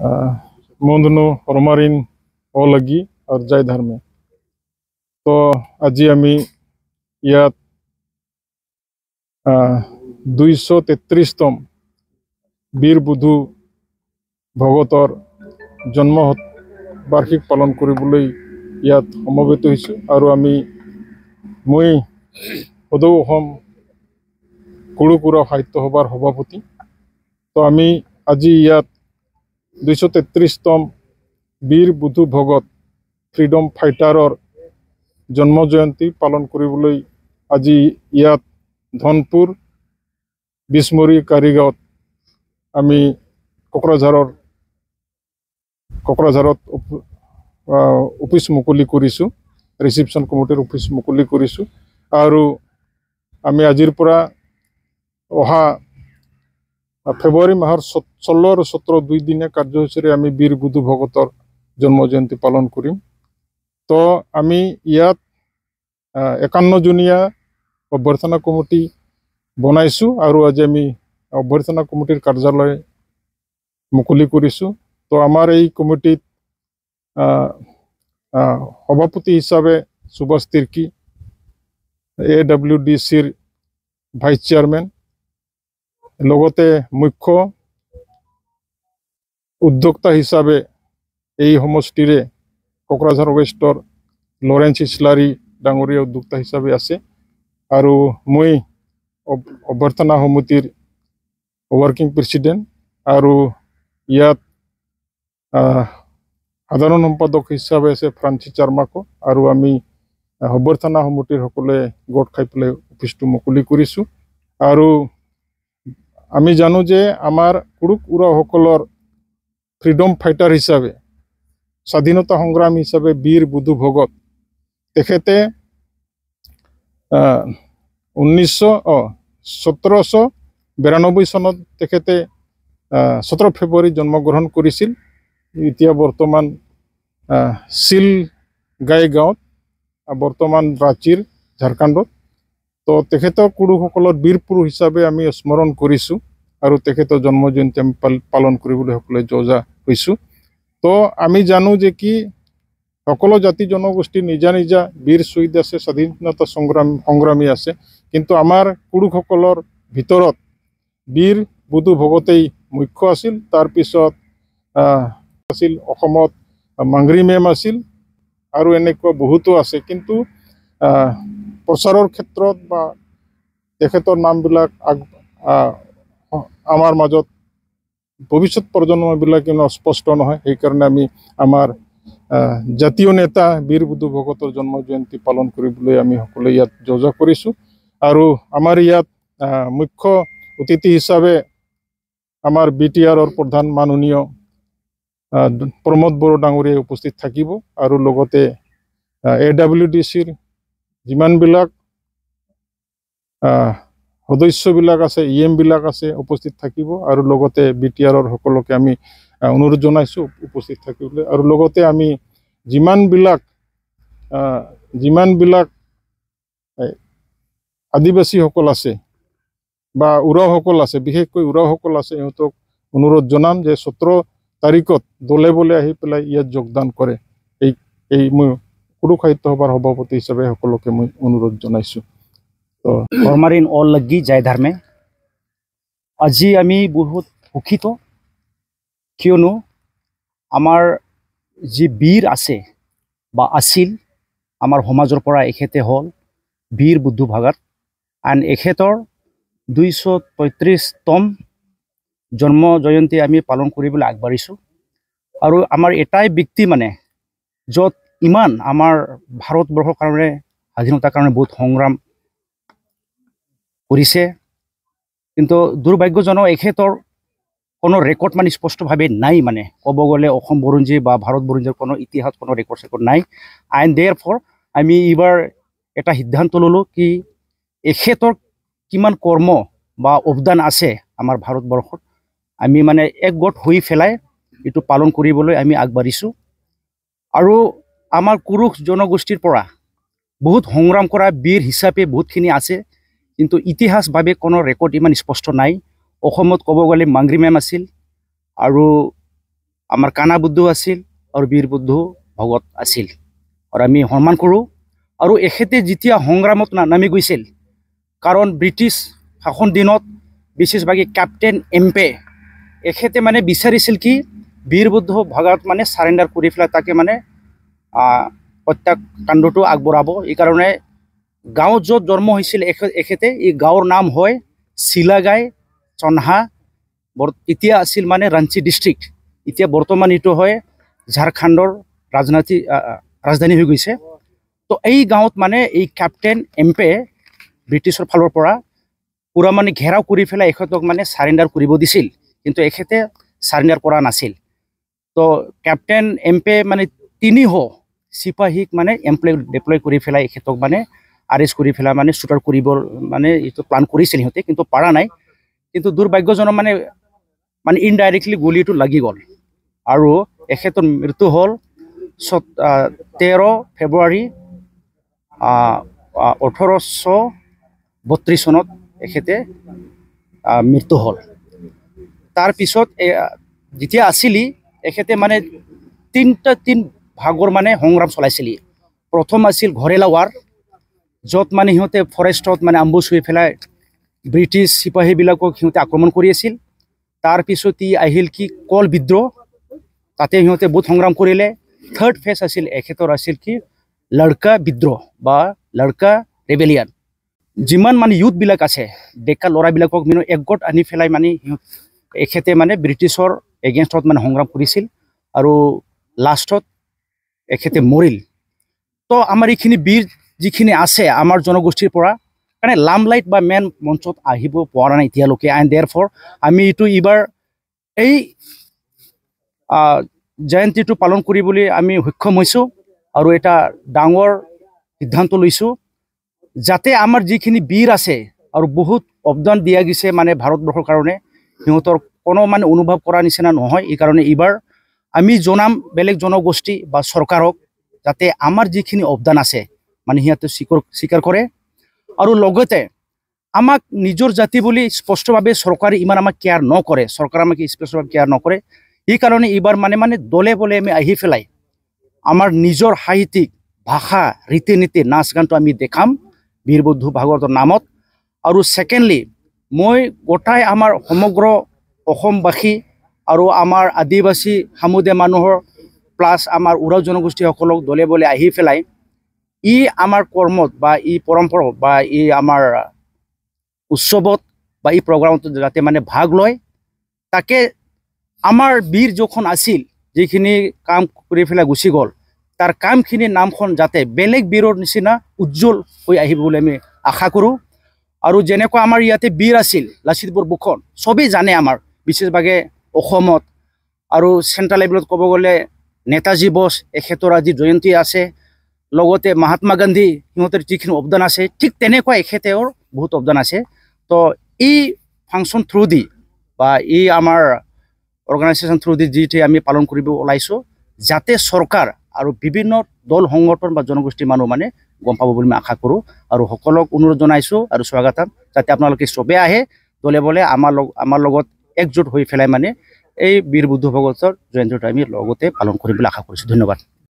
মন্দনু ৰমাৰিন অলগি R জয় ধৰ্মে। তো আজি আমি ইয়াত 233তম বীৰ বুধু ভগতৰ জন্ম বাৰ্ষিক পালন কৰিবলৈ ইয়াত সমবেত হৈছোঁ আৰু মই সদৌ অসম কুৰুকুৰা সাহিত্য সভাৰ সভাপতি। তো আমি আজি ইয়াত 233তম বীৰ বুধু ভগত ফ্ৰীডম ফাইটাৰৰ জন্ম জয়ন্তী পালন কৰিবলৈ আজি ইয়াত ধনপুৰ বিছমৰী কাৰিগাঁৱত আমি কোকৰাঝাৰত অফিচ মুকলি কৰিছোঁ, ৰিচিপশ্যন কমিটিৰ অফিচ মুকলি কৰিছোঁ। আৰু আমি আজিৰ পৰা অহা ফেব্ৰুৱাৰী মাহৰ 16 আৰু 17 দুই দিনীয়া কাৰ্যসূচীৰে আমি বীৰ বুধু ভগতৰ জন্ম জয়ন্তী পালন কৰিম। তো আমি ইয়াত 51জনীয়া অভ্যৰ্থনা কমিটি বনাইছোঁ আৰু আজি আমি অভ্যৰ্থনা কমিটিৰ কাৰ্যালয় মুকলি কৰিছোঁ। তো আমাৰ এই কমিটিত সভাপতি হিচাপে সুভাষ তিৰ্কী, AWDCৰ ভাইচ চেয়াৰমেন, লগতে মুখ্য উদ্যোক্তা হিচাপে এই সমষ্টিৰে কোকৰাঝাৰ ৱেষ্টৰ লৰেন্স ইছলাৰী ডাঙৰীয়া উদ্যোক্তা হিচাপে আছে। আৰু মই অভ্যৰ্থনা সমিতিৰ ৱৰ্কিং প্ৰেচিডেণ্ট আৰু ইয়াত সাধাৰণ সম্পাদক হিচাপে আছে ফ্ৰান্সিছ চাৰ্মাকো। আৰু আমি অভ্যৰ্থনা সমিতিৰ সকলোৱে গোট খাই পেলাই অফিচটো মুকলি কৰিছোঁ। আৰু আমি জানো যে আমাৰ কুৰুকুৰাসকলৰ ফ্ৰীডম ফাইটাৰ হিচাপে, স্বাধীনতা সংগ্ৰামী হিচাপে বীৰ বুধু ভগত তেখেতে 1792 চনত তেখেতে 17 ফেব্ৰুৱাৰী জন্মগ্ৰহণ কৰিছিল। এতিয়া বৰ্তমান চিলগাই গাঁৱত, বৰ্তমান ৰাঁচীৰ ঝাৰখণ্ডত। তো তেখেতক কুৰুসকলৰ বীৰ পুৰুষ হিচাপে আমি স্মৰণ কৰিছোঁ আৰু তেখেতৰ জন্ম জয়ন্তী আমি পালন কৰিবলৈ সকলোৱে যজা হৈছোঁ। তো আমি জানো যে কি সকলো জাতি জনগোষ্ঠীৰ নিজা নিজা বীৰ শ্বহীদ আছে, স্বাধীনতা সংগ্ৰামী আছে, কিন্তু আমাৰ পুৰুষসকলৰ ভিতৰত বীৰ বুধু ভগতেই মুখ্য আছিল। তাৰপিছত আছিল অসমত মাংগ্ৰি মেম আছিল আৰু এনেকুৱা বহুতো আছে। কিন্তু প্ৰচাৰৰ ক্ষেত্ৰত বা তেখেতৰ নামবিলাক আমাৰ মাজত ভৱিষ্যত প্ৰজন্মবিলাক স্পষ্ট নহয়। সেইকাৰণে আমি আমাৰ জাতীয় নেতা বীৰ বুধু ভগতৰ জন্ম জয়ন্তী পালন কৰিবলৈ আমি সকলোৱে ইয়াত যজা কৰিছোঁ। আৰু আমাৰ ইয়াত মুখ্য অতিথি হিচাপে আমাৰ BTRৰ প্ৰধান মাননীয় প্ৰমোদ বড়ো ডাঙৰীয়াই উপস্থিত থাকিব। আৰু লগতে AWDCৰ যিমানবিলাক সদস্যবিলাক আছে, EM বিলাক আছে উপস্থিত থাকিব। আৰু লগতে BTRৰ সকলোকে আমি অনুৰোধ জনাইছোঁ উপস্থিত থাকিবলৈ। আৰু লগতে আমি যিমানবিলাক আদিবাসীসকল আছে বা উৰাওসকল আছে, বিশেষকৈ উৰাওসকল আছে, সিহঁতক অনুৰোধ জনাম যে 17 তাৰিখত দলে বলে আহি পেলাই ইয়াত যোগদান কৰে। মই কুৰু সাহিত্য সভাৰ সভাপতি হিচাপে সকলোকে মই অনুৰোধ জনাইছোঁ। তো ৰমাৰিন অলগি জয় ধৰ্মে। আজি আমি বহুত সুখিত, কিয়নো আমাৰ যি বীৰ আছে বা আছিল আমাৰ সমাজৰ পৰা, এখেতে হ'ল বীৰ বুধু ভগত। আন এখেতৰ 233তম জন্ম জয়ন্তী আমি পালন কৰিবলৈ আগবাঢ়িছোঁ। আৰু আমাৰ এটাই ব্যক্তি য'ত ইমান আমাৰ ভাৰতবৰ্ষৰ কাৰণে, স্বাধীনতাৰ কাৰণে বহুত সংগ্ৰাম কৰিছে, কিন্তু দুৰ্ভাগ্যজনক এখেতৰ কোনো ৰেকৰ্ড স্পষ্টভাৱে নাই। ক'ব গ'লে অসম বুৰঞ্জী বা ভাৰত বুৰঞ্জীৰ কোনো ইতিহাস, কোনো ৰেকৰ্ড নাই। আইন দেয়াৰ ফৰ আমি এইবাৰ এটা সিদ্ধান্ত ল'লোঁ কি এখেতৰ কিমান কৰ্ম বা অৱদান আছে আমাৰ ভাৰতবৰ্ষত, আমি একগোট হৈ পেলাই এইটো পালন কৰিবলৈ আমি আগবাঢ়িছোঁ। আৰু আমাৰ কুৰুখ জনগোষ্ঠীৰ পৰা বহুত সংগ্ৰাম কৰা বীৰ হিচাপে বহুতখিনি আছে, কিন্তু ইতিহাসভাৱে কোনো ৰেকৰ্ড ইমান স্পষ্ট নাই। অসমত ক'ব গ'লে মাংগ্ৰি মেম আছিল, আৰু আমাৰ কানা বুদ্ধ আছিল আৰু বীৰ বুদ্ধ ভগত আছিল আৰু আমি সন্মান কৰোঁ। আৰু এখেতে যেতিয়া সংগ্ৰামত নামি গৈছিল, কাৰণ ব্ৰিটিছ শাসন দিনত বিশেষভাৱে কেপ্টেইন এম্পে এখেতে মানে বিচাৰিছিল কি বীৰ বুদ্ধ ভগত মানে চাৰেণ্ডাৰ কৰি পেলাই তাকে মানে হত্যাকাণ্ডটো আগবঢ়াব। এইকাৰণে গাঁৱত য'ত জন্ম হৈছিল এখেতে, এই গাঁৱৰ নাম হয় চিলাগাই চনহা, এতিয়া আছিল মানে ৰাঞ্চি ডিষ্ট্ৰিক্ট, এতিয়া বৰ্তমান এইটো হয় ঝাৰখণ্ডৰ ৰাজধানী হৈ গৈছে। তো এই গাঁৱত মানে এই কেপ্টেইন এম্পে ব্ৰিটিছৰ ফালৰ পৰা পুৰা মানে ঘেৰাও কৰি পেলাই এখেতক মানে চাৰেণ্ডাৰ কৰিব দিছিল, কিন্তু এখেতে চাৰেণ্ডাৰ কৰা নাছিল। তো কেপ্টেইন এম্পে মানে 300 চিপাহীক মানে ডিপ্লয় কৰি পেলাই এখেতক মানে আৰেষ্ট কৰি পেলাই মানে শ্বুটাৰ কৰিবৰ মানে এইটো প্লান কৰিছিল সিহঁতে, কিন্তু পাৰা নাই। কিন্তু দুৰ্ভাগ্যজনক মানে ইনডাইৰেক্টলি গুলিটো লাগি গ'ল আৰু এখেতৰ মৃত্যু হ'ল 13 ফেব্ৰুৱাৰী 1832 চনত এখেতে মৃত্যু হ'ল। তাৰপিছত যেতিয়া আছিলি এখেতে মানে তিন ভাগৰ মানে সংগ্ৰাম চলাইছিল। প্ৰথম আছিল ঘৰেলা ৱাৰ, য'ত মানে সিহঁতে ফৰেষ্টত মানে আম্বুজ হৈ পেলাই ব্ৰিটিছ চিপাহীবিলাকক সিহঁতে আক্ৰমণ কৰি আছিল। তাৰপিছত ই আহিল কি কল বিদ্ৰোহ, তাতে সিহঁতে বহুত সংগ্ৰাম কৰিলে। থাৰ্ড ফেজ আছিল এখেতৰ আছিল কি লড়কা বিদ্ৰোহ বা লড়কা ৰেবেলিয়ান। যিমান মানে ইউথবিলাক আছে, ডেকা ল'ৰাবিলাকক মানে একগোট আনি পেলাই মানে এখেতে মানে ব্ৰিটিছৰ এগেইনষ্টত মানে সংগ্ৰাম কৰিছিল আৰু লাষ্টত এখেতে মৰিল। তো আমাৰ এইখিনি বীৰ যিখিনি আছে আমাৰ জনগোষ্ঠীৰ পৰা মানে লামলাইট বা মেইন মঞ্চত আহিব পৰা নাই এতিয়ালৈকে। এণ্ড দেয়াৰফৰ আমি এইটো এইবাৰ এই জয়ন্তীটো পালন কৰিবলৈ আমি সক্ষম হৈছোঁ আৰু এটা ডাঙৰ সিদ্ধান্ত লৈছোঁ, যাতে আমাৰ যিখিনি বীৰ আছে আৰু বহুত অৱদান দিয়া গৈছে মানে ভাৰতবৰ্ষৰ কাৰণে, সিহঁতৰ কোনো মানে অনুভৱ কৰা নিচিনা নহয়। এইকাৰণে এইবাৰ আমি জনাম বেলেগ জনগোষ্ঠী বা চৰকাৰক, যাতে আমাৰ যিখিনি অৱদান আছে মানে সিহঁতে স্বীকাৰ কৰে। আৰু লগতে আমাক নিজৰ জাতি বুলি স্পষ্টভাৱে চৰকাৰে ইমান আমাক কেয়াৰ নকৰে, চৰকাৰে আমাক স্পষ্টভাৱে কেয়াৰ নকৰে। সেইকাৰণে এইবাৰ মানে দলে বলে আমি আহি পেলাই আমাৰ নিজৰ সাহিত্যিক ভাষা ৰীতি নীতি নাচ গানটো আমি দেখাম বীৰ বুদ্ধ ভাগৱতৰ নামত। আৰু ছেকেণ্ডলি মই গোটাই আমাৰ সমগ্ৰ অসমবাসী আৰু আমাৰ আদিবাসী সামুদীয়া মানুহৰ প্লাছ আমাৰ উৰাও জনগোষ্ঠীসকলক দলে বলে আহি পেলাই ই আমাৰ কৰ্মত বা ই পৰম্পৰা বা ই আমাৰ উৎসৱত বা এই প্ৰগ্ৰামত যাতে মানে ভাগ লয়। তাকে আমাৰ বীৰ যখন আছিল, যিখিনি কাম কৰি পেলাই গুচি গ'ল, তাৰ কামখিনি নামখন যাতে বেলেগ বীৰৰ নিচিনা উজ্জ্বল হৈ আহিব বুলি আমি আশা কৰোঁ। আৰু যেনেকুৱা আমাৰ ইয়াতে বীৰ আছিল লাচিত বৰফুকন, চবেই জানে আমাৰ বিশেষভাৱে অসমত। আৰু চেণ্ট্ৰেল লেভেলত ক'ব গ'লে নেতাজী বস, এখেতৰ আজি জয়ন্তী আছে। লগতে মহাত্মা গান্ধী, সিহঁতৰ যিখিনি অৱদান আছে, ঠিক তেনেকুৱা এখেতৰ বহুত অৱদান আছে। তো এই ফাংচন থ্ৰু দি বা এই আমাৰ অৰ্গেনাইজেশ্যন থ্ৰু দি যিটো আমি পালন কৰিব ওলাইছোঁ, যাতে চৰকাৰ আৰু বিভিন্ন দল সংগঠন বা জনগোষ্ঠীৰ মানুহ মানে গম পাব বুলি মই আশা কৰোঁ। আৰু সকলোক অনুৰোধ জনাইছোঁ আৰু স্বাগতম, যাতে আপোনালোকে চবেই আহে দলে বলে আমাৰ লগত একজোট হৈ পেলাই মানে এই বীৰ বুদ্ধ ভগতৰ জয়ন্তীটো আমি লগতে পালন কৰিম বুলি আশা কৰিছোঁ। ধন্যবাদ।